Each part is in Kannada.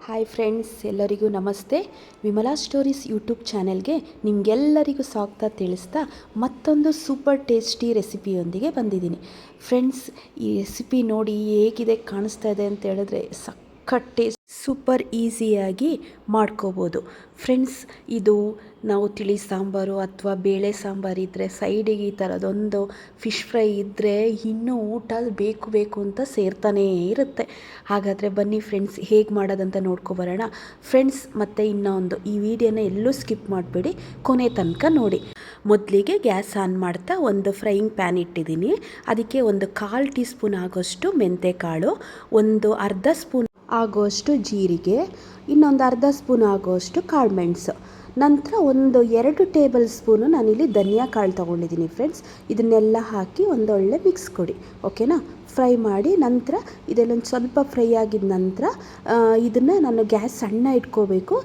ಹಾಯ್ ಫ್ರೆಂಡ್ಸ್, ಎಲ್ಲರಿಗೂ ನಮಸ್ತೆ. ವಿಮಲಾ ಸ್ಟೋರೀಸ್ ಯೂಟ್ಯೂಬ್ ಚಾನೆಲ್ಗೆ ನಿಮಗೆಲ್ಲರಿಗೂ ಸ್ವಾಗತ ತಿಳಿಸ್ತಾ ಮತ್ತೊಂದು ಸೂಪರ್ ಟೇಸ್ಟಿ ರೆಸಿಪಿಯೊಂದಿಗೆ ಬಂದಿದ್ದೀನಿ. ಫ್ರೆಂಡ್ಸ್, ಈ ರೆಸಿಪಿ ನೋಡಿ ಹೇಗಿದೆ ಕಾಣಿಸ್ತಾ ಇದೆ ಅಂತ ಹೇಳಿದ್ರೆ ಸಖತ್ ಟೇಸ್ಟ್, ಸೂಪರ್ ಈಸಿಯಾಗಿ ಮಾಡ್ಕೋಬೋದು. ಫ್ರೆಂಡ್ಸ್, ಇದು ನಾವು ತಿಳಿ ಸಾಂಬಾರು ಅಥವಾ ಬೇಳೆ ಸಾಂಬಾರು ಇದ್ದರೆ ಸೈಡಿಗೆ ಈ ಥರದೊಂದು ಫಿಶ್ ಫ್ರೈ ಇದ್ದರೆ ಇನ್ನೂ ಊಟ ಬೇಕು ಅಂತ ಸೇರ್ತಾನೇ ಇರುತ್ತೆ. ಹಾಗಾದರೆ ಬನ್ನಿ ಫ್ರೆಂಡ್ಸ್, ಹೇಗೆ ಮಾಡೋದಂತ ನೋಡ್ಕೊಬರೋಣ. ಫ್ರೆಂಡ್ಸ್, ಮತ್ತು ಇನ್ನೊಂದು, ಈ ವಿಡಿಯೋನ ಎಲ್ಲೂ ಸ್ಕಿಪ್ ಮಾಡಬೇಡಿ, ಕೊನೆ ತನಕ ನೋಡಿ. ಮೊದಲಿಗೆ ಗ್ಯಾಸ್ ಆನ್ ಮಾಡ್ತಾ ಒಂದು ಫ್ರೈಯಿಂಗ್ ಪ್ಯಾನ್ ಇಟ್ಟಿದ್ದೀನಿ. ಅದಕ್ಕೆ ಒಂದು 1/4 ಟೀ ಸ್ಪೂನ್ ಆಗೋಷ್ಟು ಮೆಂತೆಕಾಳು, ಒಂದು ಅರ್ಧ ಸ್ಪೂನ್ ಆಗೋಷ್ಟು ಜೀರಿಗೆ, ಇನ್ನೊಂದು ಅರ್ಧ ಸ್ಪೂನ್ ಆಗೋಷ್ಟು ಕಾಳುಮೆಣಸು, ನಂತರ ಒಂದು 2 ಟೇಬಲ್ ಸ್ಪೂನು ನಾನಿಲ್ಲಿ ಧನಿಯಾ ಕಾಳು ತೊಗೊಂಡಿದ್ದೀನಿ. ಫ್ರೆಂಡ್ಸ್, ಇದನ್ನೆಲ್ಲ ಹಾಕಿ ಒಂದೊಳ್ಳೆ ಮಿಕ್ಸ್ ಕೊಡಿ. ಓಕೆನಾ? ಫ್ರೈ ಮಾಡಿ ನಂತರ ಇದೆಲ್ಲೊಂದು ಸ್ವಲ್ಪ ಫ್ರೈ ಆಗಿದ ನಂತರ ಇದನ್ನು ನಾನು ಗ್ಯಾಸ್ ಸಣ್ಣ ಇಟ್ಕೋಬೇಕು.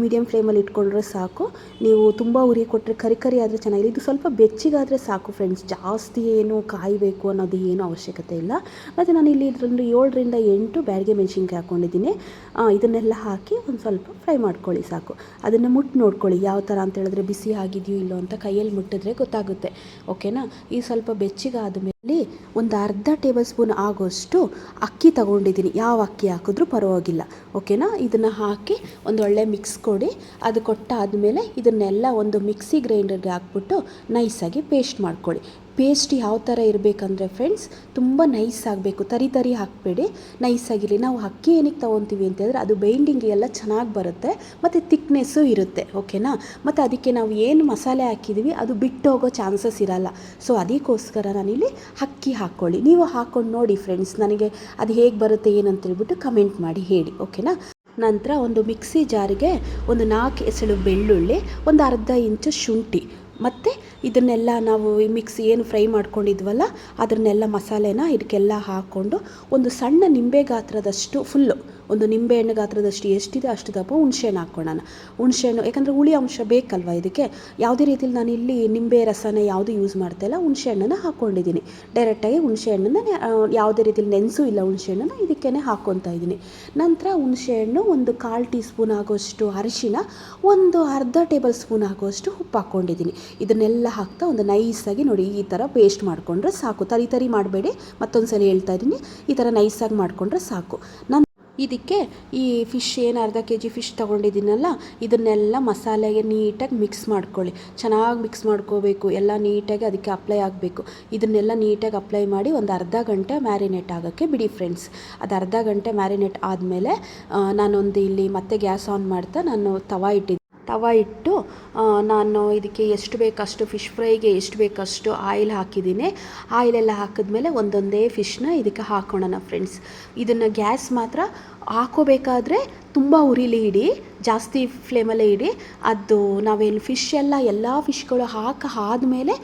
ಮೀಡಿಯಮ್ ಫ್ಲೇಮಲ್ಲಿ ಇಟ್ಕೊಂಡ್ರೆ ಸಾಕು. ನೀವು ತುಂಬ ಉರಿ ಕೊಟ್ಟರೆ ಕರಿ ಆದರೆ ಚೆನ್ನಾಗಿಲ್ಲ. ಇದು ಸ್ವಲ್ಪ ಬೆಚ್ಚಗಾದರೆ ಸಾಕು ಫ್ರೆಂಡ್ಸ್, ಜಾಸ್ತಿ ಏನು ಕಾಯಬೇಕು ಅನ್ನೋದು ಏನೂ ಅವಶ್ಯಕತೆ ಇಲ್ಲ. ಮತ್ತು ನಾನು ಇಲ್ಲಿ ಇದರಲ್ಲಿ 7ರಿಂದ 8 ಬ್ಯಾಡಗೆ ಮೆಣಸಿನ್ಕಾಯಿ ಹಾಕ್ಕೊಂಡಿದ್ದೀನಿ. ಇದನ್ನೆಲ್ಲ ಹಾಕಿ ಒಂದು ಸ್ವಲ್ಪ ಫ್ರೈ ಮಾಡ್ಕೊಳ್ಳಿ ಸಾಕು. ಅದನ್ನು ನೋಡ್ಕೊಳ್ಳಿ ಯಾವ ಥರ ಅಂತ ಹೇಳಿದ್ರೆ ಬಿಸಿ ಆಗಿದೆಯೋ ಇಲ್ಲೋ ಅಂತ ಕೈಯಲ್ಲಿ ಮುಟ್ಟಿದ್ರೆ ಗೊತ್ತಾಗುತ್ತೆ. ಓಕೆನಾ? ಈ ಸ್ವಲ್ಪ ಬೆಚ್ಚಗಾದ ಮೇಲೆ ಒಂದು ಅರ್ಧ ಟೇಬಲ್ ಸ್ಪೂನ್ ಆಗೋಷ್ಟು ಅಕ್ಕಿ ತಗೊಂಡಿದ್ದೀನಿ. ಯಾವ ಅಕ್ಕಿ ಹಾಕಿದ್ರೂ ಪರವಾಗಿಲ್ಲ. ಓಕೆನಾ? ಇದನ್ನು ಹಾಕಿ ಒಂದೊಳ್ಳೆ ಮಿಕ್ಸ್ ಕೊಡಿ. ಅದು ಕೊಟ್ಟಾದಮೇಲೆ ಇದನ್ನೆಲ್ಲ ಒಂದು ಮಿಕ್ಸಿ ಗ್ರೈಂಡರ್ಗೆ ಹಾಕ್ಬಿಟ್ಟು ನೈಸಾಗಿ ಪೇಸ್ಟ್ ಮಾಡ್ಕೊಳ್ಳಿ. ಪೇಸ್ಟ್ ಯಾವ ಥರ ಇರಬೇಕಂದ್ರೆ ಫ್ರೆಂಡ್ಸ್, ತುಂಬ ನೈಸ್ ಆಗಬೇಕು, ತರಿ ಹಾಕಬೇಡಿ, ನೈಸಾಗಿರಲಿ. ನಾವು ಅಕ್ಕಿ ಏನಕ್ಕೆ ತೊಗೊತೀವಿ ಅಂತಂದರೆ ಅದು ಬೈಂಡಿಂಗ್ ಎಲ್ಲ ಚೆನ್ನಾಗಿ ಬರುತ್ತೆ ಮತ್ತು ತಿಕ್ನೆಸ್ಸು ಇರುತ್ತೆ. ಓಕೆನಾ? ಮತ್ತು ಅದಕ್ಕೆ ನಾವು ಏನು ಮಸಾಲೆ ಹಾಕಿದ್ದೀವಿ ಅದು ಬಿಟ್ಟು ಹೋಗೋ ಚಾನ್ಸಸ್ ಇರಲ್ಲ. ಸೊ ಅದಕ್ಕೋಸ್ಕರ ನಾನಿಲ್ಲಿ ಅಕ್ಕಿ ಹಾಕ್ಕೊಳ್ಳಿ. ನೀವು ಹಾಕ್ಕೊಂಡು ನೋಡಿ ಫ್ರೆಂಡ್ಸ್, ನನಗೆ ಅದು ಹೇಗೆ ಬರುತ್ತೆ ಏನಂತೇಳ್ಬಿಟ್ಟು ಕಮೆಂಟ್ ಮಾಡಿ ಹೇಳಿ. ಓಕೆನಾ? ನಂತರ ಒಂದು ಮಿಕ್ಸಿ ಜಾರಿಗೆ ಒಂದು 4 ಎಸಳು ಬೆಳ್ಳುಳ್ಳಿ, ಒಂದು ಅರ್ಧ ಇಂಚು ಶುಂಠಿ, ಮತ್ತು ಇದನ್ನೆಲ್ಲ ನಾವು ಮಿಕ್ಸಿ ಏನು ಫ್ರೈ ಮಾಡ್ಕೊಂಡಿದ್ವಲ್ಲ ಅದನ್ನೆಲ್ಲ ಮಸಾಲೆನ ಇದಕ್ಕೆಲ್ಲ ಹಾಕ್ಕೊಂಡು ಒಂದು ಸಣ್ಣ ನಿಂಬೆ ಗಾತ್ರದಷ್ಟು ಫುಲ್ಲು, ಒಂದು ನಿಂಬೆಹಣ್ಣು ಗಾತ್ರದಷ್ಟು ಎಷ್ಟಿದೆ ಅಷ್ಟು ದಪ್ಪ ಹುಣಸೆಹಣ್ಣು ಹಾಕ್ಕೊಳ್ಳೋಣ. ಹುಣಸೆಹಣ್ಣು ಯಾಕಂದರೆ ಹುಳಿ ಅಂಶ ಬೇಕಲ್ವ ಇದಕ್ಕೆ. ಯಾವುದೇ ರೀತಿಯಲ್ಲಿ ನಾನಿಲ್ಲಿ ನಿಂಬೆ ರಸನ ಯಾವುದು ಯೂಸ್ ಮಾಡ್ತಾಯಿಲ್ಲ, ಹುಣಸೆಹಣ್ಣನ್ನು ಹಾಕ್ಕೊಂಡಿದ್ದೀನಿ. ಡೈರೆಕ್ಟಾಗಿ ಹುಣಸೆಹಣ್ಣನ್ನು ಯಾವುದೇ ರೀತಿಯಲ್ಲಿ ನೆನೆಸೂ ಇಲ್ಲ, ಹುಣಸೆಹಣ್ಣನ್ನು ಇದಕ್ಕೇ ಹಾಕ್ಕೊತಾ ಇದ್ದೀನಿ. ನಂತರ ಹುಣಸೆಹಣ್ಣು ಒಂದು 1/4 ಟೀ ಸ್ಪೂನ್ ಆಗೋಷ್ಟು ಅರಿಶಿನ, ಒಂದು ಅರ್ಧ ಟೇಬಲ್ ಸ್ಪೂನ್ ಆಗೋಷ್ಟು ಉಪ್ಪು ಹಾಕ್ಕೊಂಡಿದ್ದೀನಿ. ಇದನ್ನೆಲ್ಲ ಹಾಕ್ತಾ ಒಂದು ನೈಸಾಗಿ ನೋಡಿ ಈ ಥರ ಪೇಸ್ಟ್ ಮಾಡಿಕೊಂಡ್ರೆ ಸಾಕು. ತರಿ ಮಾಡಬೇಡಿ, ಮತ್ತೊಂದು ಸಲ ಹೇಳ್ತಾ ಇದ್ದೀನಿ, ಈ ಥರ ನೈಸಾಗಿ ಮಾಡಿಕೊಂಡ್ರೆ ಸಾಕು. ಇದಕ್ಕೆ ಈ ಫಿಶ್ ಏನು ಅರ್ಧ kg ಫಿಶ್ ತೊಗೊಂಡಿದ್ದೀನಲ್ಲ ಇದನ್ನೆಲ್ಲ ಮಸಾಲೆಗೆ ನೀಟಾಗಿ ಮಿಕ್ಸ್ ಮಾಡ್ಕೊಳ್ಳಿ. ಚೆನ್ನಾಗಿ ಮಿಕ್ಸ್ ಮಾಡ್ಕೋಬೇಕು, ಎಲ್ಲ ನೀಟಾಗಿ ಅದಕ್ಕೆ ಅಪ್ಲೈ ಆಗಬೇಕು. ಇದನ್ನೆಲ್ಲ ನೀಟಾಗಿ ಅಪ್ಲೈ ಮಾಡಿ ಒಂದು ಅರ್ಧ ಗಂಟೆ ಮ್ಯಾರಿನೇಟ್ ಆಗೋಕ್ಕೆ ಬಿಡಿ ಫ್ರೆಂಡ್ಸ್. ಅದು ಅರ್ಧ ಗಂಟೆ ಮ್ಯಾರಿನೇಟ್ ಆದಮೇಲೆ ನಾನೊಂದು ಇಲ್ಲಿ ಮತ್ತೆ ಗ್ಯಾಸ್ ಆನ್ ಮಾಡ್ತಾ ನಾನು ತವ ಇಟ್ಟು ನಾನು ಇದಕ್ಕೆ ಎಷ್ಟು ಬೇಕಷ್ಟು ಫಿಶ್ ಫ್ರೈಗೆ ಎಷ್ಟು ಬೇಕಷ್ಟು ಆಯಿಲ್ ಹಾಕಿದ್ದೀನಿ. ಆಯಿಲೆಲ್ಲ ಹಾಕಿದ್ಮೇಲೆ ಒಂದೊಂದೇ ಫಿಶ್ನ ಇದಕ್ಕೆ ಹಾಕೋಣ ಫ್ರೆಂಡ್ಸ್. ಇದನ್ನು ಗ್ಯಾಸ್ ಮಾತ್ರ ಹಾಕೋಬೇಕಾದ್ರೆ ತುಂಬ ಉರಿಲಿ ಇಡಿ, ಜಾಸ್ತಿ ಫ್ಲೇಮಲ್ಲೇ ಇಡಿ. ಅದು ನಾವೇನು ಎಲ್ಲ ಫಿಶ್ಗಳು ಆದಮೇಲೆ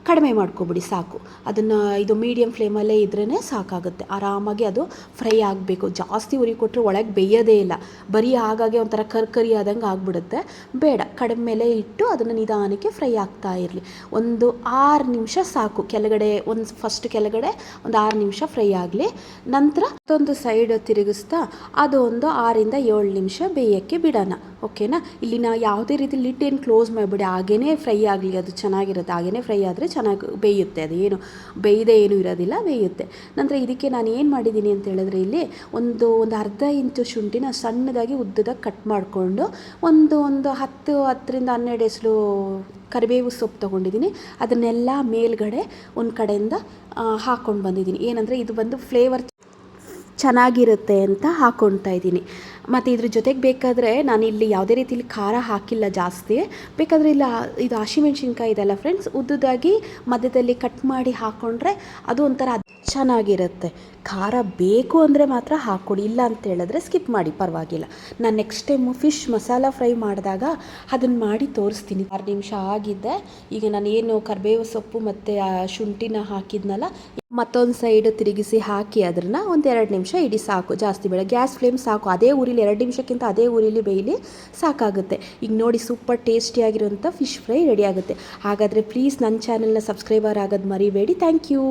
ಕಡಿಮೆ ಮಾಡ್ಕೊಬಿಡಿ ಸಾಕು. ಅದನ್ನು ಇದು ಮೀಡಿಯಮ್ ಫ್ಲೇಮಲ್ಲೇ ಇದ್ರೇ ಸಾಕಾಗುತ್ತೆ. ಆರಾಮಾಗಿ ಅದು ಫ್ರೈ ಆಗಬೇಕು. ಜಾಸ್ತಿ ಉರಿ ಕೊಟ್ಟರೆ ಒಳಗೆ ಬೇಯೋದೇ ಇಲ್ಲ, ಬರೀ ಹಾಗಾಗಿ ಒಂಥರ ಕರಿ ಆದಂಗೆ ಆಗಿಬಿಡುತ್ತೆ. ಬೇಡ, ಕಡಿಮೆ ಮೇಲೆ ಇಟ್ಟು ಅದನ್ನು ನಿಧಾನಕ್ಕೆ ಫ್ರೈ ಆಗ್ತಾ ಇರಲಿ. ಒಂದು 6 ನಿಮಿಷ ಸಾಕು. ಫಸ್ಟ್ ಕೆಳಗಡೆ ಒಂದು 6 ನಿಮಿಷ ಫ್ರೈ ಆಗಲಿ. ನಂತರ ಮತ್ತೊಂದು ಸೈಡ್ ತಿರುಗಿಸ್ತಾ ಅದು ಒಂದು 6ರಿಂದ 7 ನಿಮಿಷ ಬೇಯೋಕ್ಕೆ ಬಿಡೋಣ. ಓಕೆನಾ? ಇಲ್ಲಿ ನಾವು ಯಾವುದೇ ರೀತಿ ಲಿಡ್ ಏನು ಕ್ಲೋಸ್ ಮಾಡಿಬಿಡಿ, ಹಾಗೇ ಫ್ರೈ ಆಗಲಿ, ಅದು ಚೆನ್ನಾಗಿರುತ್ತೆ. ಹಾಗೇ ಫ್ರೈ ಆದರೆ ಚೆನ್ನಾಗಿ ಬೇಯುತ್ತೆ. ಅದು ಏನು ಬೇಯದೇ ಏನೂ ಇರೋದಿಲ್ಲ, ಬೇಯುತ್ತೆ. ನಂತರ ಇದಕ್ಕೆ ನಾನು ಏನು ಮಾಡಿದ್ದೀನಿ ಅಂತ ಹೇಳಿದ್ರೆ ಇಲ್ಲಿ ಒಂದು ಅರ್ಧ ಇಂಚು ಶುಂಠಿನ ಸಣ್ಣದಾಗಿ ಉದ್ದದಾಗಿ ಕಟ್ ಮಾಡಿಕೊಂಡು ಒಂದು 10ರಿಂದ 12 ಎಸಳು ಕರಿಬೇವು ಸೊಪ್ಪು ತೊಗೊಂಡಿದ್ದೀನಿ. ಅದನ್ನೆಲ್ಲ ಮೇಲ್ಗಡೆ ಒಂದು ಕಡೆಯಿಂದ ಹಾಕ್ಕೊಂಡು ಬಂದಿದ್ದೀನಿ. ಏನಂದರೆ ಇದು ಬಂದು ಫ್ಲೇವರ್ ಚೆನ್ನಾಗಿರುತ್ತೆ ಅಂತ ಹಾಕ್ಕೊಳ್ತಾ ಇದ್ದೀನಿ. ಮತ್ತು ಇದ್ರ ಜೊತೆಗೆ ಬೇಕಾದರೆ ನಾನಿಲ್ಲಿ ಯಾವುದೇ ರೀತಿಯಲ್ಲಿ ಖಾರ ಹಾಕಿಲ್ಲ ಜಾಸ್ತಿ. ಬೇಕಾದರೆ ಇಲ್ಲ ಇದು ಹಸಿಮೆಣ್ಸಿನ್ಕಾಯಿ ಇದೆಲ್ಲ ಫ್ರೆಂಡ್ಸ್, ಉದ್ದುದಾಗಿ ಮಧ್ಯದಲ್ಲಿ ಕಟ್ ಮಾಡಿ ಹಾಕ್ಕೊಂಡ್ರೆ ಅದು ಒಂಥರ ಚೆನ್ನಾಗಿರುತ್ತೆ. ಖಾರ ಬೇಕು ಅಂದರೆ ಮಾತ್ರ ಹಾಕ್ಕೊಡಿ, ಇಲ್ಲ ಅಂತ ಹೇಳಿದ್ರೆ ಸ್ಕಿಪ್ ಮಾಡಿ, ಪರವಾಗಿಲ್ಲ. ನಾನು next time fish masala fry ಮಾಡಿದಾಗ ಅದನ್ನು ಮಾಡಿ ತೋರಿಸ್ತೀನಿ. 6 ನಿಮಿಷ ಆಗಿದ್ದೆ. ಈಗ ನಾನು ಏನು ಕರಿಬೇವು ಸೊಪ್ಪು ಮತ್ತು ಶುಂಠಿನ ಹಾಕಿದ್ನಲ್ಲ, ಮತ್ತೊಂದು ಸೈಡ್ ತಿರುಗಿಸಿ ಹಾಕಿ ಅದನ್ನು ಒಂದು 2 ನಿಮಿಷ ಇಡಿ ಸಾಕು, ಜಾಸ್ತಿ ಬೇಡ. ಗ್ಯಾಸ್ ಫ್ಲೇಮ್ ಸಾಕು, ಅದೇ ಉರಿಲಿ 2 ನಿಮಿಷಕ್ಕಿಂತ ಅದೇ ಉರಿಲಿ ಬೇಯಲಿ ಸಾಕಾಗುತ್ತೆ. ಈಗ ನೋಡಿ ಸೂಪರ್ ಟೇಸ್ಟಿಯಾಗಿರುವಂಥ ಫಿಶ್ ಫ್ರೈ ರೆಡಿ ಆಗುತ್ತೆ. ಹಾಗಾದರೆ ಪ್ಲೀಸ್ ನನ್ನ ಚಾನಲ್ನ ಸಬ್ಸ್ಕ್ರೈಬರ್ ಆಗೋದು ಮರಿಬೇಡಿ. Thank you.